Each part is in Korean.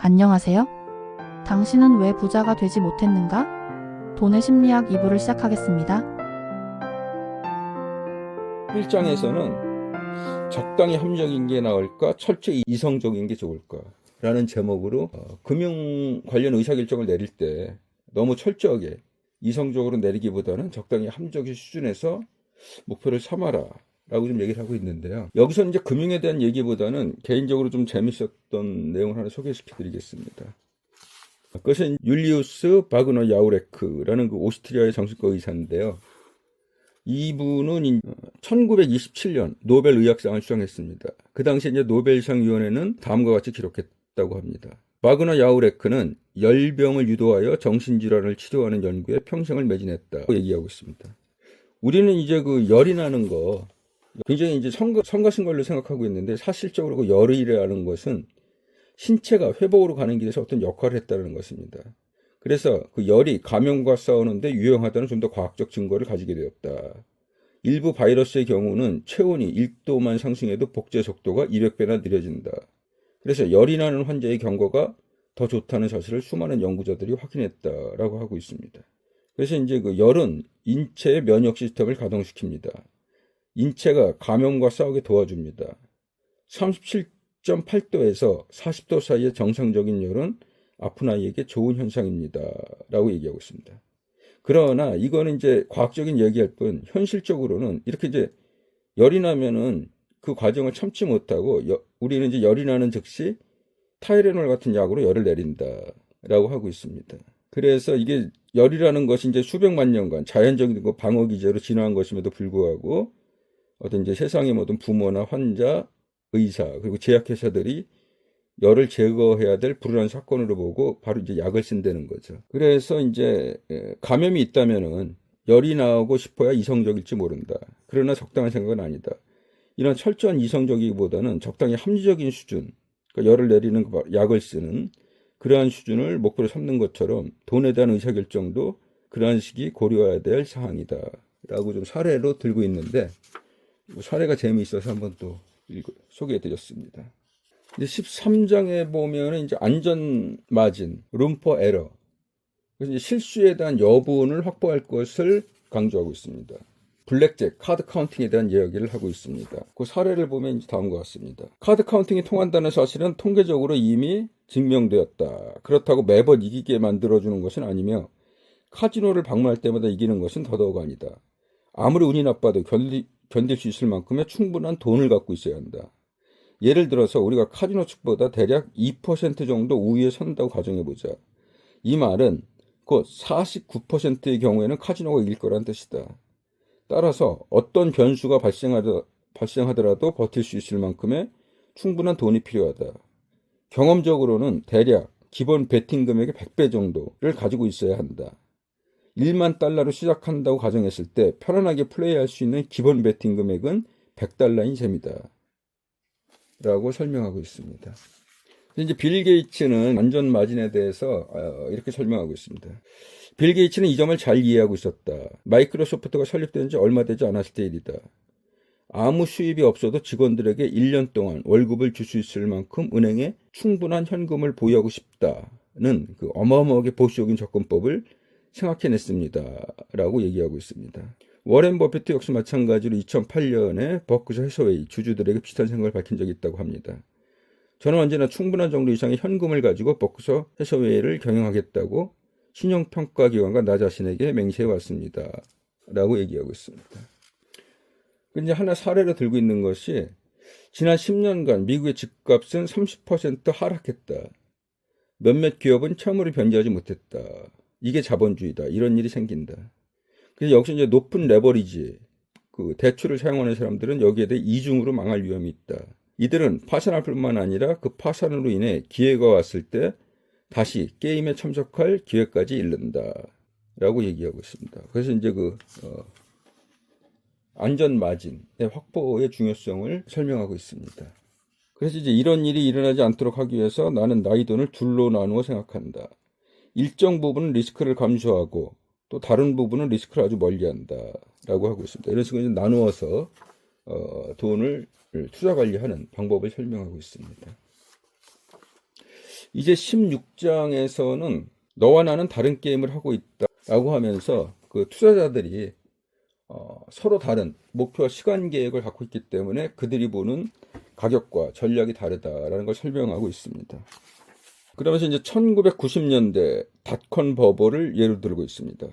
안녕하세요. 당신은 왜 부자가 되지 못했는가? 돈의 심리학 2부를 시작하겠습니다. 1장에서는 적당히 합리적인 게 나을까, 철저히 이성적인 게 좋을까 라는 제목으로 금융 관련 의사결정을 내릴 때 너무 철저하게 이성적으로 내리기보다는 적당히 합리적인 수준에서 목표를 삼아라 라고 좀 얘기를 하고 있는데요. 여기서 이제 금융에 대한 얘기보다는 개인적으로 좀 재밌었던 내용을 하나 소개시켜 드리겠습니다. 그것은 율리우스 바그너 야우레크라는 그 오스트리아의 정신과 의사인데요. 이분은 1927년 노벨 의학상을 수상했습니다. 그 당시 이제 노벨상 위원회는 다음과 같이 기록했다고 합니다. 바그너 야우레크는 열병을 유도하여 정신질환을 치료하는 연구에 평생을 매진했다고 얘기하고 있습니다. 우리는 이제 그 열이 나는 거 굉장히 이제 성가신 걸로 생각하고 있는데, 사실적으로 그 열이라는 것은 신체가 회복으로 가는 길에서 어떤 역할을 했다는 것입니다. 그래서 그 열이 감염과 싸우는데 유용하다는 좀 더 과학적 증거를 가지게 되었다. 일부 바이러스의 경우는 체온이 1도만 상승해도 복제 속도가 200배나 느려진다. 그래서 열이 나는 환자의 경과가 더 좋다는 사실을 수많은 연구자들이 확인했다라고 하고 있습니다. 그래서 이제 그 열은 인체의 면역 시스템을 가동시킵니다. 인체가 감염과 싸우게 도와줍니다. 37.8도에서 40도 사이의 정상적인 열은 아픈 아이에게 좋은 현상입니다 라고 얘기하고 있습니다. 그러나 이거는 이제 과학적인 얘기할 뿐, 현실적으로는 이렇게 이제 열이 나면은 그 과정을 참지 못하고 우리는 이제 열이 나는 즉시 타이레놀 같은 약으로 열을 내린다 라고 하고 있습니다. 그래서 이게 열이라는 것이 이제 수백만 년간 자연적인 방어 기제로 진화한 것임에도 불구하고 어떤 이제 세상의 모든 부모나 환자, 의사, 그리고 제약회사들이 열을 제거해야 될 불운한 사건으로 보고 바로 이제 약을 쓴다는 거죠. 그래서 이제 감염이 있다면은 열이 나오고 싶어야 이성적일지 모른다. 그러나 적당한 생각은 아니다. 이런 철저한 이성적이기보다는 적당히 합리적인 수준, 그러니까 열을 내리는 약을 쓰는 그러한 수준을 목표로 삼는 것처럼 돈에 대한 의사결정도 그러한 식이 고려해야 될 사항이다 라고 좀 사례로 들고 있는데, 사례가 재미있어서 한번 또 소개해 드렸습니다. 이제 13장에 보면은 이제 안전 마진, room for error. 그래서 이제 실수에 대한 여분을 확보할 것을 강조하고 있습니다. 블랙잭, 카드 카운팅에 대한 이야기를 하고 있습니다. 그 사례를 보면 이제 다음과 같습니다. 카드 카운팅이 통한다는 사실은 통계적으로 이미 증명되었다. 그렇다고 매번 이기게 만들어주는 것은 아니며, 카지노를 방문할 때마다 이기는 것은 더더욱 아니다. 아무리 운이 나빠도 견딜 수 있을 만큼의 충분한 돈을 갖고 있어야 한다. 예를 들어서 우리가 카지노 측보다 대략 2% 정도 우위에 선다고 가정해보자. 이 말은 곧 49%의 경우에는 카지노가 이길 거란 뜻이다. 따라서 어떤 변수가 발생하더라도 버틸 수 있을 만큼의 충분한 돈이 필요하다. 경험적으로는 대략 기본 베팅 금액의 100배 정도를 가지고 있어야 한다. 1만 달러로 시작한다고 가정했을 때 편안하게 플레이할 수 있는 기본 베팅 금액은 100달러인 셈이다 라고 설명하고 있습니다. 이제 빌 게이츠는 안전 마진에 대해서 이렇게 설명하고 있습니다. 빌 게이츠는 이 점을 잘 이해하고 있었다. 마이크로소프트가 설립된 지 얼마 되지 않았을 때 일이다. 아무 수입이 없어도 직원들에게 1년 동안 월급을 줄 수 있을 만큼 은행에 충분한 현금을 보유하고 싶다는 그 어마어마하게 보수적인 접근법을 생각해냈습니다 라고 얘기하고 있습니다. 워렌 버핏도 역시 마찬가지로 2008년에 버크셔 해서웨이 주주들에게 비슷한 생각을 밝힌 적이 있다고 합니다. 저는 언제나 충분한 정도 이상의 현금을 가지고 버크셔 해서웨이를 경영하겠다고 신용평가기관과 나 자신에게 맹세해왔습니다 라고 얘기하고 있습니다. 이제 하나 사례로 들고 있는 것이, 지난 10년간 미국의 집값은 30% 하락했다. 몇몇 기업은 처음으로 변제하지 못했다. 이게 자본주의다. 이런 일이 생긴다. 그래서 역시 이제 높은 레버리지, 그 대출을 사용하는 사람들은 여기에 대해 이중으로 망할 위험이 있다. 이들은 파산할 뿐만 아니라 그 파산으로 인해 기회가 왔을 때 다시 게임에 참석할 기회까지 잃는다 라고 얘기하고 있습니다. 그래서 이제 안전 마진의 확보의 중요성을 설명하고 있습니다. 그래서 이제 이런 일이 일어나지 않도록 하기 위해서 나는 나의 돈을 둘로 나누어 생각한다. 일정 부분은 리스크를 감수하고 또 다른 부분은 리스크를 아주 멀리한다 라고 하고 있습니다. 이런 식으로 나누어서 돈을 투자 관리하는 방법을 설명하고 있습니다. 이제 16장에서는 너와 나는 다른 게임을 하고 있다라고 하면서 그 투자자들이 서로 다른 목표와 시간 계획을 갖고 있기 때문에 그들이 보는 가격과 전략이 다르다라는 걸 설명하고 있습니다. 그러면서 이제 1990년대 닷컴 버블을 예로 들고 있습니다.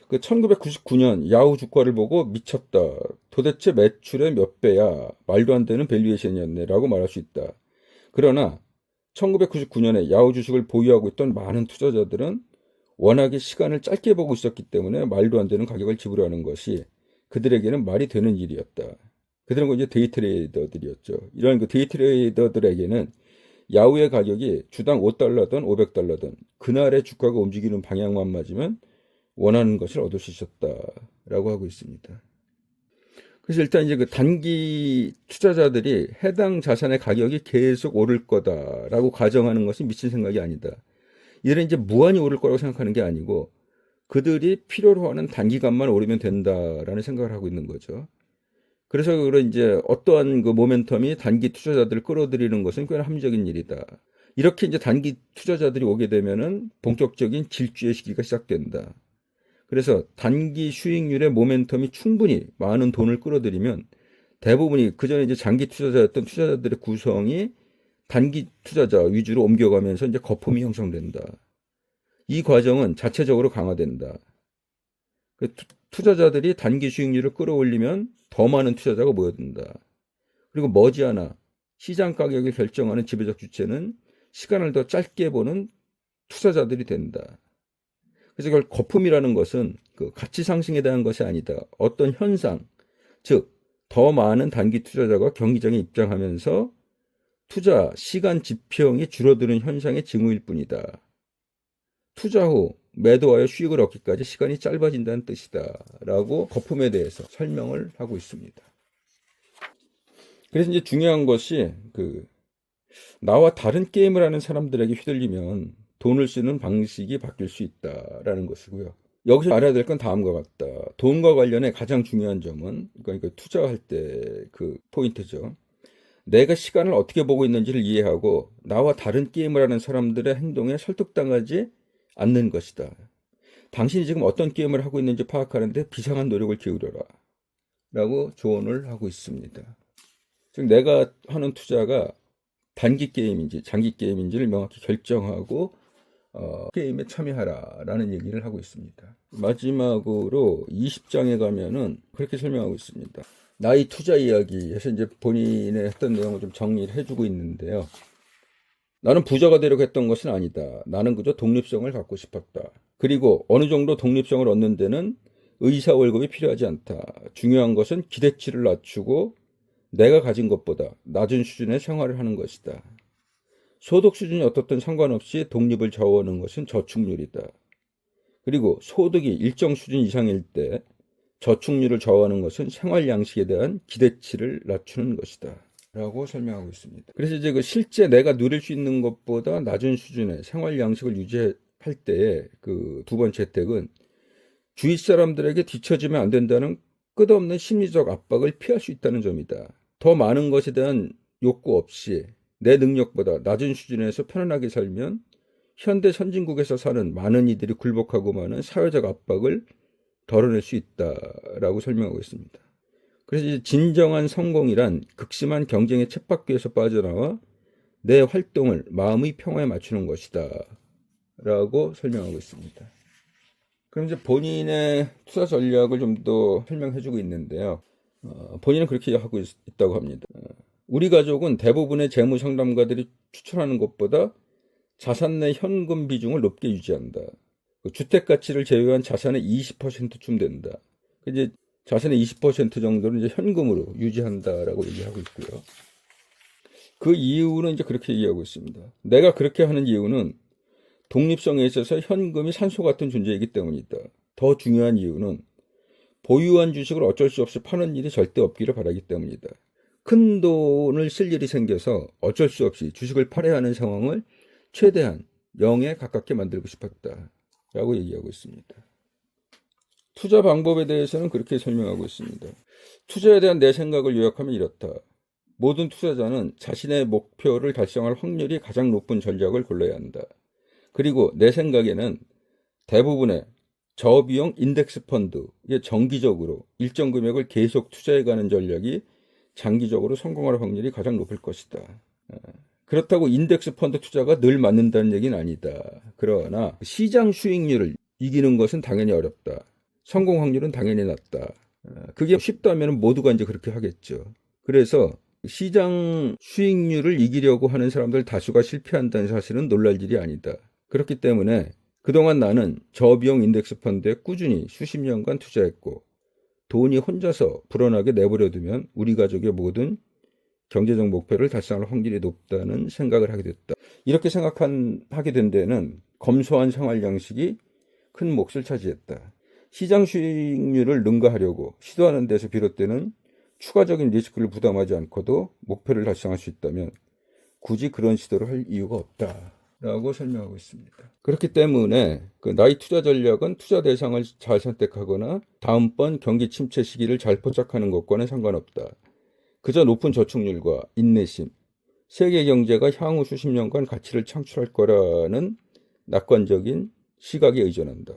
그 1999년 야후 주가를 보고 미쳤다. 도대체 매출의 몇 배야. 말도 안 되는 밸류에이션이었네라고 말할 수 있다. 그러나 1999년에 야후 주식을 보유하고 있던 많은 투자자들은 워낙에 시간을 짧게 보고 있었기 때문에 말도 안 되는 가격을 지불하는 것이 그들에게는 말이 되는 일이었다. 그들은 이제 데이 트레이더들이었죠. 이런 그 데이 트레이더들에게는 야후의 가격이 주당 5달러든 500달러든 그날의 주가가 움직이는 방향만 맞으면 원하는 것을 얻을 수 있었다라고 하고 있습니다. 그래서 일단 이제 그 단기 투자자들이 해당 자산의 가격이 계속 오를 거다라고 가정하는 것은 미친 생각이 아니다. 이들은 이제 무한히 오를 거라고 생각하는 게 아니고 그들이 필요로 하는 단기간만 오르면 된다라는 생각을 하고 있는 거죠. 그래서 그런 이제 어떠한 그 모멘텀이 단기 투자자들을 끌어들이는 것은 꽤나 합리적인 일이다. 이렇게 이제 단기 투자자들이 오게 되면은 본격적인 질주의 시기가 시작된다. 그래서 단기 수익률의 모멘텀이 충분히 많은 돈을 끌어들이면 대부분이 그전에 이제 장기 투자자였던 투자자들의 구성이 단기 투자자 위주로 옮겨가면서 이제 거품이 형성된다. 이 과정은 자체적으로 강화된다. 투자자들이 단기 수익률을 끌어올리면 더 많은 투자자가 모여든다. 그리고 머지않아 시장 가격을 결정하는 지배적 주체는 시간을 더 짧게 보는 투자자들이 된다. 그래서 그걸 거품이라는 것은 그 가치 상승에 대한 것이 아니다. 어떤 현상, 즉 더 많은 단기 투자자가 경기장에 입장하면서 투자 시간 지평이 줄어드는 현상의 징후일 뿐이다. 투자 후 매도하여 수익을 얻기까지 시간이 짧아진다는 뜻이다. 라고 거품에 대해서 설명을 하고 있습니다. 그래서 이제 중요한 것이 나와 다른 게임을 하는 사람들에게 휘둘리면 돈을 쓰는 방식이 바뀔 수 있다라는 것이고요. 여기서 알아야 될 건 다음과 같다. 돈과 관련해 가장 중요한 점은 그러니까 투자할 때 그 포인트죠. 내가 시간을 어떻게 보고 있는지를 이해하고 나와 다른 게임을 하는 사람들의 행동에 설득당하지 않는 것이다. 당신이 지금 어떤 게임을 하고 있는지 파악하는데 비상한 노력을 기울여라. 라고 조언을 하고 있습니다. 즉 내가 하는 투자가 단기 게임인지 장기 게임인지를 명확히 결정하고 게임에 참여하라라는 얘기를 하고 있습니다. 마지막으로 20장에 가면은 그렇게 설명하고 있습니다. 나의 투자 이야기에서 이제 본인의 했던 내용을 좀 정리를 해주고 있는데요. 나는 부자가 되려고 했던 것은 아니다. 나는 그저 독립성을 갖고 싶었다. 그리고 어느 정도 독립성을 얻는 데는 의사 월급이 필요하지 않다. 중요한 것은 기대치를 낮추고 내가 가진 것보다 낮은 수준의 생활을 하는 것이다. 소득 수준이 어떻든 상관없이 독립을 좌우하는 것은 저축률이다. 그리고 소득이 일정 수준 이상일 때 저축률을 좌우하는 것은 생활 양식에 대한 기대치를 낮추는 것이다. 라고 설명하고 있습니다. 그래서 이제 그 실제 내가 누릴 수 있는 것보다 낮은 수준의 생활 양식을 유지할 때의 그 두 번째 혜택은 주위 사람들에게 뒤처지면 안 된다는 끝없는 심리적 압박을 피할 수 있다는 점이다. 더 많은 것에 대한 욕구 없이 내 능력보다 낮은 수준에서 편안하게 살면 현대 선진국에서 사는 많은 이들이 굴복하고 마는 사회적 압박을 덜어낼 수 있다라고 설명하고 있습니다. 그래서 이제 진정한 성공이란 극심한 경쟁의 쳇바퀴에서 빠져나와 내 활동을 마음의 평화에 맞추는 것이다 라고 설명하고 있습니다. 그럼 이제 본인의 투자 전략을 좀 더 설명해주고 있는데요. 본인은 그렇게 하고 있다고 합니다. 우리 가족은 대부분의 재무 상담가들이 추천하는 것보다 자산 내 현금 비중을 높게 유지한다. 주택 가치를 제외한 자산의 20%쯤 된다. 이제 자산의 20% 정도는 이제 현금으로 유지한다라고 얘기하고 있고요. 그 이유는 이제 그렇게 얘기하고 있습니다. 내가 그렇게 하는 이유는 독립성에 있어서 현금이 산소 같은 존재이기 때문이다. 더 중요한 이유는 보유한 주식을 어쩔 수 없이 파는 일이 절대 없기를 바라기 때문이다. 큰 돈을 쓸 일이 생겨서 어쩔 수 없이 주식을 팔아야 하는 상황을 최대한 0에 가깝게 만들고 싶었다. 라고 얘기하고 있습니다. 투자 방법에 대해서는 그렇게 설명하고 있습니다. 투자에 대한 내 생각을 요약하면 이렇다. 모든 투자자는 자신의 목표를 달성할 확률이 가장 높은 전략을 골라야 한다. 그리고 내 생각에는 대부분의 저비용 인덱스 펀드에 정기적으로 일정 금액을 계속 투자해가는 전략이 장기적으로 성공할 확률이 가장 높을 것이다. 그렇다고 인덱스 펀드 투자가 늘 맞는다는 얘기는 아니다. 그러나 시장 수익률을 이기는 것은 당연히 어렵다. 성공 확률은 당연히 낮다. 그게 쉽다면 모두가 이제 그렇게 하겠죠. 그래서 시장 수익률을 이기려고 하는 사람들 다수가 실패한다는 사실은 놀랄 일이 아니다. 그렇기 때문에 그동안 나는 저비용 인덱스 펀드에 꾸준히 수십 년간 투자했고 돈이 혼자서 불어나게 내버려두면 우리 가족의 모든 경제적 목표를 달성할 확률이 높다는 생각을 하게 됐다. 이렇게 하게 된 데는 검소한 생활 양식이 큰 몫을 차지했다. 시장 수익률을 능가하려고 시도하는 데서 비롯되는 추가적인 리스크를 부담하지 않고도 목표를 달성할 수 있다면 굳이 그런 시도를 할 이유가 없다라고 설명하고 있습니다. 그렇기 때문에 나의 투자 전략은 투자 대상을 잘 선택하거나 다음번 경기 침체 시기를 잘 포착하는 것과는 상관없다. 그저 높은 저축률과 인내심, 세계 경제가 향후 수십 년간 가치를 창출할 거라는 낙관적인 시각에 의존한다.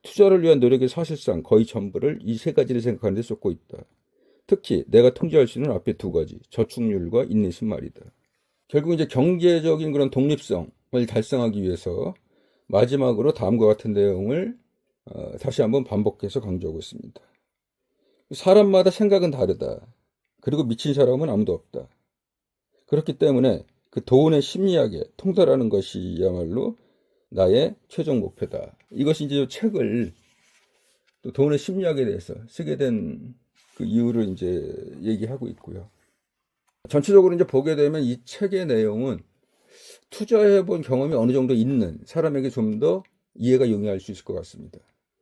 투자를 위한 노력의 사실상 거의 전부를 이 세 가지를 생각하는 데 쏟고 있다. 특히 내가 통제할 수 있는 앞에 두 가지, 저축률과 인내심 말이다. 결국 이제 경제적인 그런 독립성을 달성하기 위해서 마지막으로 다음과 같은 내용을 다시 한번 반복해서 강조하고 있습니다. 사람마다 생각은 다르다. 그리고 미친 사람은 아무도 없다. 그렇기 때문에 그 돈의 심리학에 통달하는 것이야말로 나의 최종 목표다. 이것이 이제 책을 또 돈의 심리학에 대해서 쓰게 된 그 이유를 이제 얘기하고 있고요. 전체적으로 이제 보게 되면 이 책의 내용은 투자해 본 경험이 어느 정도 있는 사람에게 좀 더 이해가 용이할 수 있을 것 같습니다.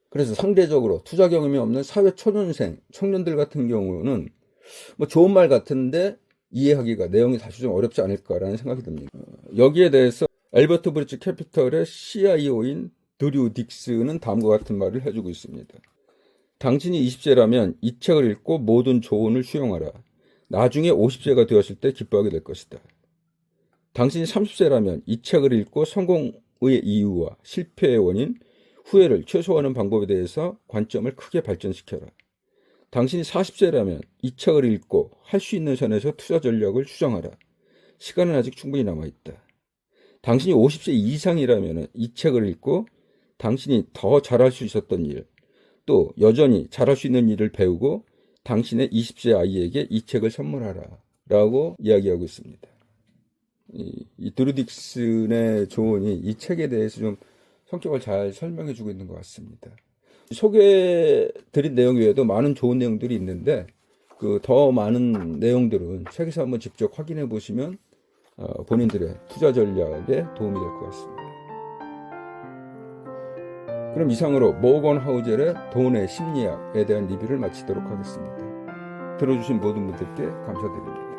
그래서 상대적으로 투자 경험이 없는 사회 초년생, 청년들 같은 경우는 뭐 좋은 말 같은데 이해하기가 내용이 다시 좀 어렵지 않을까라는 생각이 듭니다. 여기에 대해서 엘버트 브릿지 캐피털의 CIO인 드류 딕스는 다음과 같은 말을 해주고 있습니다. 당신이 20세라면 이 책을 읽고 모든 조언을 수용하라. 나중에 50세가 되었을 때 기뻐하게 될 것이다. 당신이 30세라면 이 책을 읽고 성공의 이유와 실패의 원인, 후회를 최소화하는 방법에 대해서 관점을 크게 발전시켜라. 당신이 40세라면 이 책을 읽고 할 수 있는 선에서 투자 전략을 수정하라. 시간은 아직 충분히 남아있다. 당신이 50세 이상이라면 이 책을 읽고 당신이 더 잘할 수 있었던 일, 또 여전히 잘할 수 있는 일을 배우고 당신의 20세 아이에게 이 책을 선물하라 라고 이야기하고 있습니다. 이 드루딕슨의 조언이 이 책에 대해서 좀 성격을 잘 설명해 주고 있는 것 같습니다. 소개드린 내용 외에도 많은 좋은 내용들이 있는데 그 더 많은 내용들은 책에서 한번 직접 확인해 보시면 본인들의 투자 전략에 도움이 될 것 같습니다. 그럼 이상으로 모건 하우젤의 돈의 심리학에 대한 리뷰를 마치도록 하겠습니다. 들어주신 모든 분들께 감사드립니다.